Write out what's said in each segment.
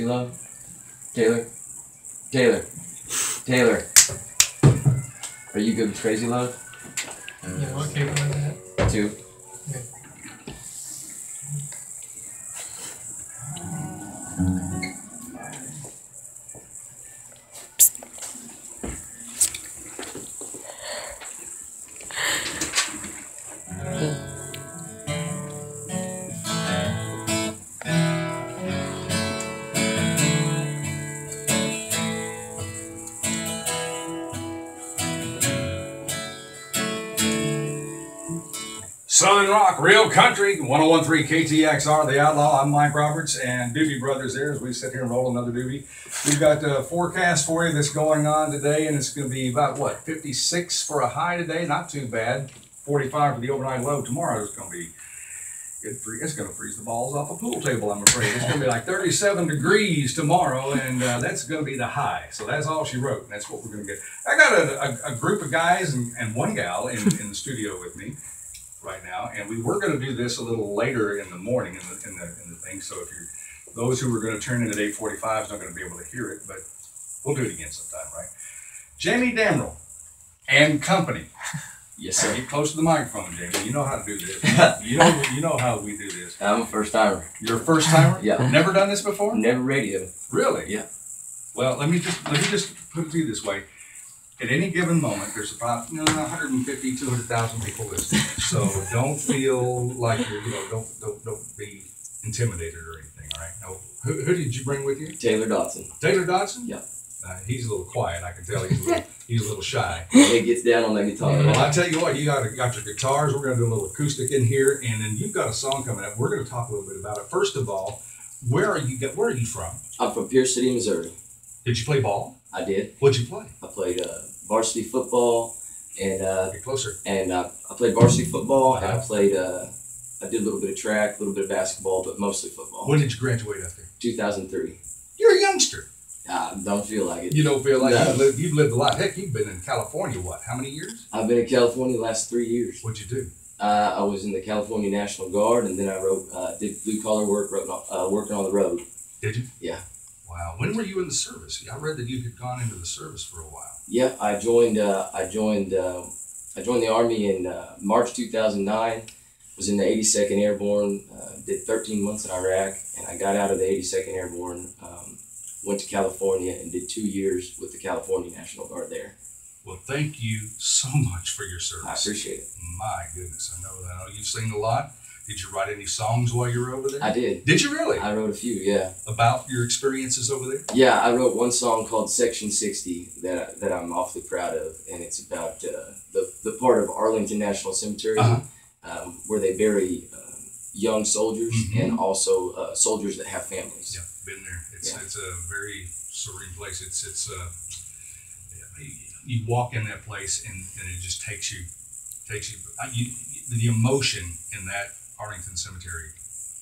Love? Taylor? Taylor? Taylor? Are you good with Crazy Love? Yeah, what cable is that? 2. Okay. Southern Rock, Real Country, 1013 KTXR, The Outlaw. I'm Mike Roberts, and Doobie Brothers there as we sit here and roll another doobie. We've got a forecast for you that's going on today, and it's going to be about, what, 56 for a high today? Not too bad. 45 for the overnight low. Tomorrow is going to be, it's going to freeze the balls off a pool table, I'm afraid. It's going to be like 37 degrees tomorrow, and that's going to be the high. So that's all she wrote, and that's what we're going to get. I got a group of guys and one gal in the studio with me right now, and we were going to do this a little later in the morning in the thing. So if you're those who are going to turn in at 8:45 is not going to be able to hear it, but we'll do it again sometime, right? Jamey Damrill and company. Yes, sir. Get close to the microphone, Jamey. You know how to do this. you know how we do this. I'm a first timer. You're a first timer? Yeah. Never done this before? Never radio. Really? Yeah. Well, let me just put it to you this way. At any given moment, there's about 150, 200,000 people listening. So don't feel like you're, don't be intimidated or anything. All right. No. Who did you bring with you? Taylor Dodson. Taylor Dodson? Yeah. He's a little quiet. I can tell he's a little shy. He gets down on that guitar. Well, I tell you what, you got your guitars. We're going to do a little acoustic in here, and then you've got a song coming up. We're going to talk a little bit about it. First of all, where are you from? I'm from Pierce City, Missouri. Did you play ball? I did. What'd you play? I played varsity football, and get closer. And I played varsity football, and I played. I did a little bit of track, a little bit of basketball, but mostly football. When did you graduate up there? 2003. You're a youngster. I don't feel like it. You don't feel like No. it? You've lived a lot. Heck, you've been in California, what, how many years? I've been in California the last 3 years. What'd you do? I was in the California National Guard, and then I did blue collar work, working on the road. Did you? Yeah. Wow. When were you in the service? I read that you had gone into the service for a while. Yeah, I joined the Army in March 2009. Was in the 82nd Airborne. Did 13 months in Iraq, and I got out of the 82nd Airborne. Went to California and did 2 years with the California National Guard there. Well, thank you so much for your service. I appreciate it. My goodness, I know you've seen a lot. Did you write any songs while you were over there? I did. Did you really? I wrote a few, yeah. About your experiences over there? Yeah, I wrote one song called Section 60 that I'm awfully proud of, and it's about the part of Arlington National Cemetery where they bury young soldiers and also soldiers that have families. Yeah, been there. It's a very serene place. You walk in that place and it just takes you. The emotion in that Arlington Cemetery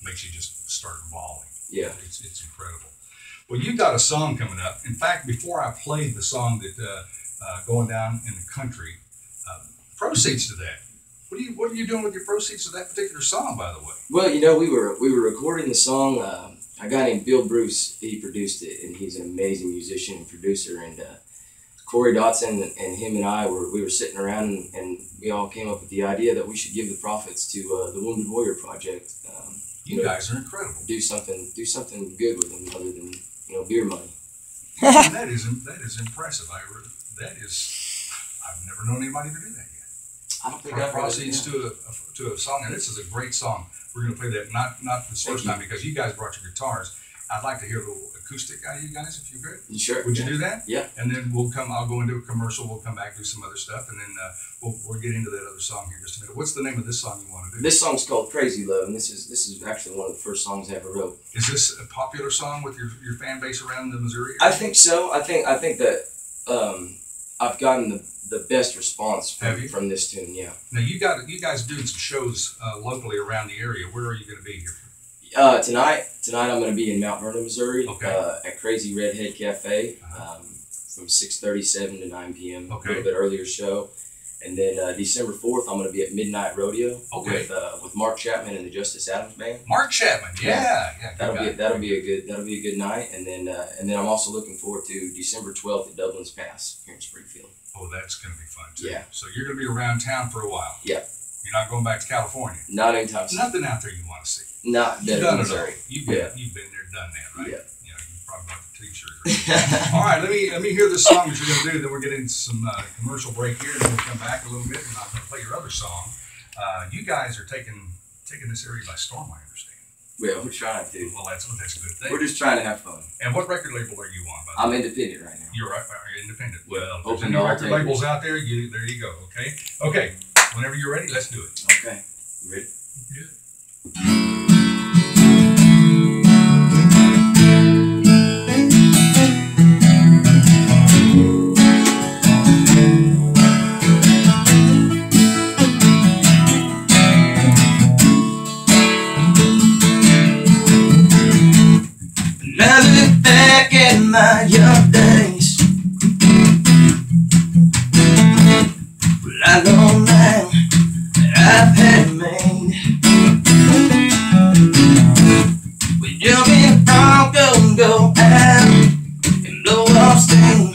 makes you just start bawling. Yeah, it's incredible. Well, you got a song coming up. In fact, before I played the song that going down in the country, proceeds to that. What are you doing with your proceeds to that particular song, by the way? Well, we were recording the song. A guy named Bill Bruce, he produced it, and he's an amazing musician and producer. And Corey Dotson and him and I we were sitting around, and we all came up with the idea that we should give the profits to the Wounded Warrior Project. You guys are incredible. Do something good with them other than beer money. That is impressive. I've never known anybody to do that yet. I don't think proceeds to a song, and this is a great song. We're going to play that not this first time because you guys brought your guitars. I'd like to hear a little acoustic out of you guys if you could. Sure. Would you do that? Yeah. And then I'll go into a commercial. We'll come back, do some other stuff, and then we'll get into that other song here in just a minute. What's the name of this song you want to do? This song's called Crazy Love, and this is actually one of the first songs I ever wrote. Is this a popular song with your fan base around the Missouri area? I think so. I think that I've gotten the best response from this tune. Yeah. Now you guys doing some shows locally around the area. Where are you going to be here? Tonight I'm going to be in Mount Vernon, Missouri, at Crazy Redhead Cafe from 6:37 to 9 p.m. Okay. A little bit earlier show. And then December 4th, I'm going to be at Midnight Rodeo with Mark Chapman and the Justice Adams Band. Mark Chapman, yeah. That'll be a good night. And then I'm also looking forward to December 12th at Dublin's Pass here in Springfield. Oh, that's going to be fun too. Yeah. So you're going to be around town for a while. Yeah. You're not going back to California. Not anytime soon. Nothing out there you want to see. Not You've done it all. Missouri. You've been there, done that, right? Yeah. You know, you probably bought the T-shirt. All right, let me hear the song that you're going to do. Then we're getting into some commercial break here, and then we'll come back a little bit, and I'm going to play your other song. You guys are taking this area by storm, I understand. Well, we're trying to. Well, that's a good thing. We're just trying to have fun. And what record label are you on? By the I'm way? independent right now. You're independent. Yeah, Well, if open there's any to all record takers. labels out there, there you go. Okay. Okay. Whenever you're ready, let's do it. Okay. You ready? Good. I look back at my young days. Well, I know now that I've had it made. We jump in the Bronco and go out and blow off steam.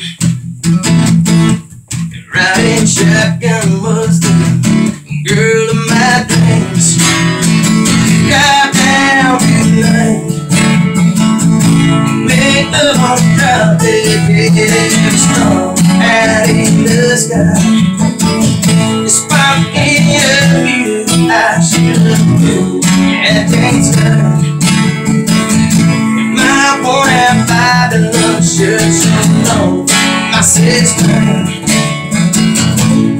And riding shotgun was the girl of my dreams. Drive down to the lane. Make the home drop, baby, snow out in the sky. It's sparking of you, I should do. Yeah, things done. My worn out Babylon shirt so low, my sister.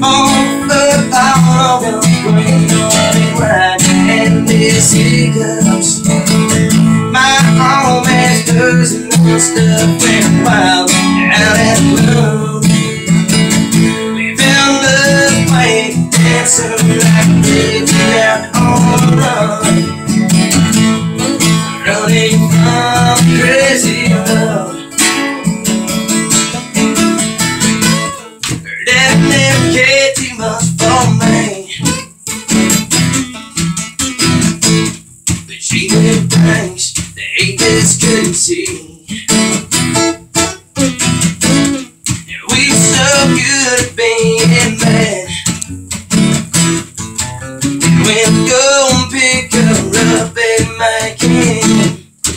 On the power of the rain, on right, and this hiccups. My home has birds and more stuff went wild out at blue. We found love playing, dancing like living out on the run. Running from crazy love. Her dad never cared too much for me, but she did things they just couldn't see. And we were so good at being mad. And when we go and pick her up and make it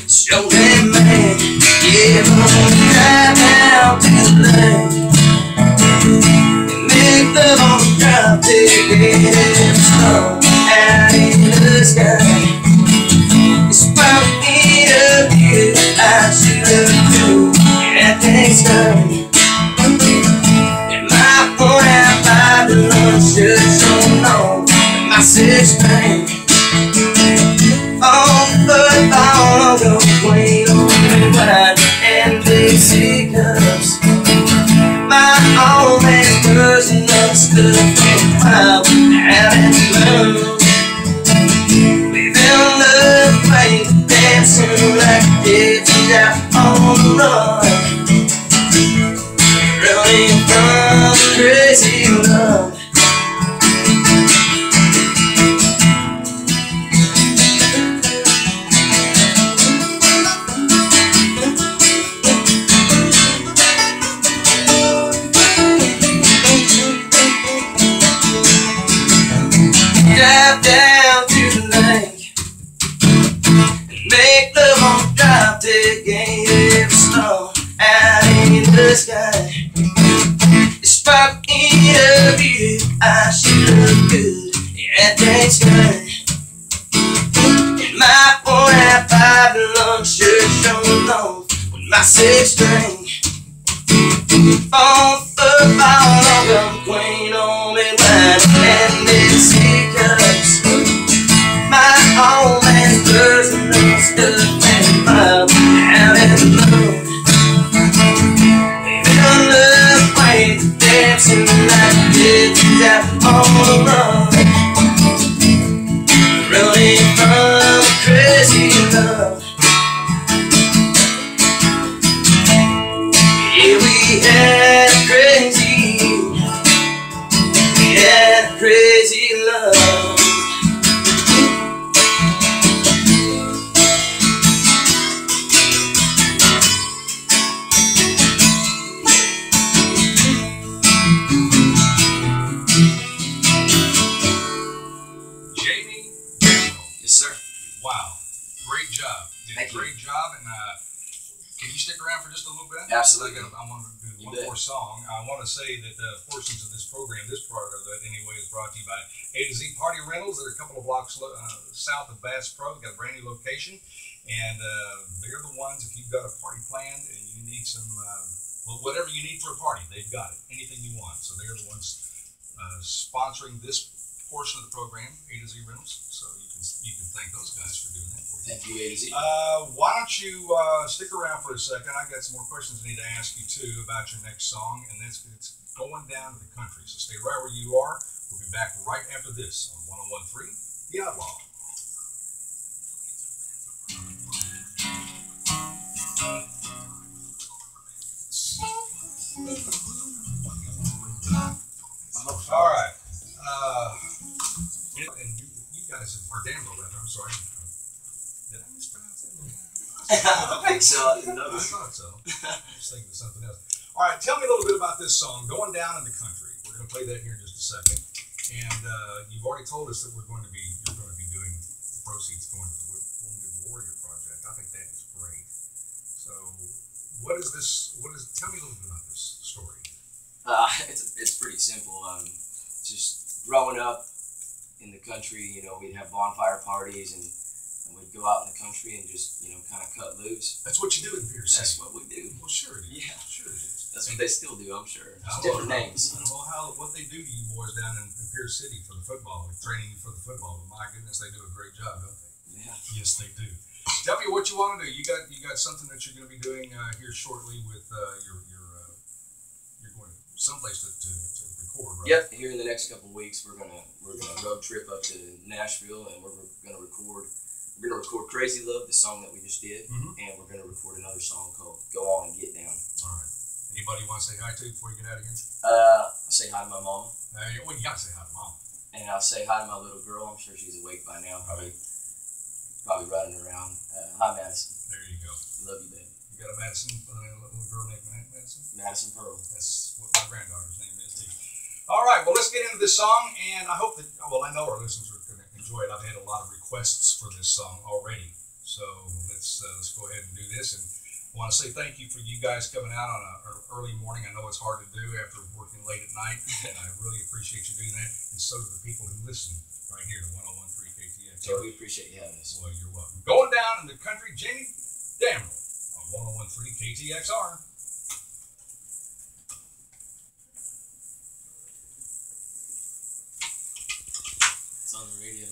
show them man. Yeah, we're gonna drive down to the lake and make love on the drop ticket and snow out in the sky. It's sparking of you, I should have do. Yeah, things done. And my worn out Babylon shirt so long, and my sister. On the football, the queen on the wide, and these hiccups. My old man's person of stuff and wild out in the moon. Living love playing, dancing like kids out on the run. Running from crazy love. Drive down to the lake and make love on the drop ticket every snow out in the sky. It's sparking of you, I should look good. Yeah, thanks God. In my worn out Babylon shirt so long with my 6-string. On football, I'm queen on me wine and this hiccups. My old man's birds and no stuff and wild out in the moon. Living on love playing, dancing like kids out on the run. Running from crazy love. Yeah, we had crazy for that? Absolutely. I want to do one more song. I want to say that portions of this program, this part of it anyway, is brought to you by A to Z Party Rentals. They're a couple of blocks south of Bass Pro. They've got a brand new location. And they're the ones, if you've got a party planned and you need some, well, whatever you need for a party, they've got it. Anything you want. So they're the ones sponsoring this portion of the program, A to Z Rentals. So you can thank those guys for doing that for you. Thank you, A to Z. Why don't you stick around for a second? I got some more questions I need to ask you too about your next song, and it's going down to the country. So stay right where you are. We'll be back right after this on 101.3 The Outlaw. All right. And you guys are Damrill, rather. I'm sorry. Did I mispronounce that? I think so. I didn't know. I thought so. I was thinking of something else. All right. Tell me a little bit about this song, Going Down in the Country. We're going to play that here in just a second. And you've already told us that you're going to be doing the proceeds going to the Wounded Warrior Project. I think that is great. So tell me a little bit about this story. It's pretty simple. Just growing up in the country, we'd have bonfire parties and we'd go out in the country and just, kind of cut loose. That's what you do in Pierce City. That's what we do. Well, sure it is. Yeah. Sure it is. That's what they still do, I'm sure. Just different names. I don't know what they do to you boys down in Pierce City for the football, training you for the football, but my goodness, they do a great job, don't they? Yeah. Yes, they do. Tell me what you want to do. You got something that you're going to be doing here shortly with you're going someplace to record, right? Yep. Here in the next couple of weeks, we're gonna road trip up to Nashville, and we're gonna record "Crazy Love," the song that we just did, and we're gonna record another song called "Go On and Get Down." All right. Anybody you want to say hi to before you get out of here? I'll say hi to my mama. Well, you got to say hi to mom. And I'll say hi to my little girl. I'm sure she's awake by now. Probably running around. Hi, Madison. There you go. Love you, baby. You got a Madison, a little girl named Madison? Madison Pearl. That's what my granddaughter's name is, too. All right, well, let's get into this song, and I hope that, I know our listeners are going to enjoy it. I've had a lot of requests for this song already, so let's go ahead and do this. And I want to say thank you for you guys coming out on an early morning. I know it's hard to do after working late at night, and I really appreciate you doing that, and so do the people who listen right here to 101.3 KTX. Yeah, we appreciate you having us. Well, you're welcome. Going Down in the Country, Jamey, Damrill on 101.3 KTXR. It's on the radio.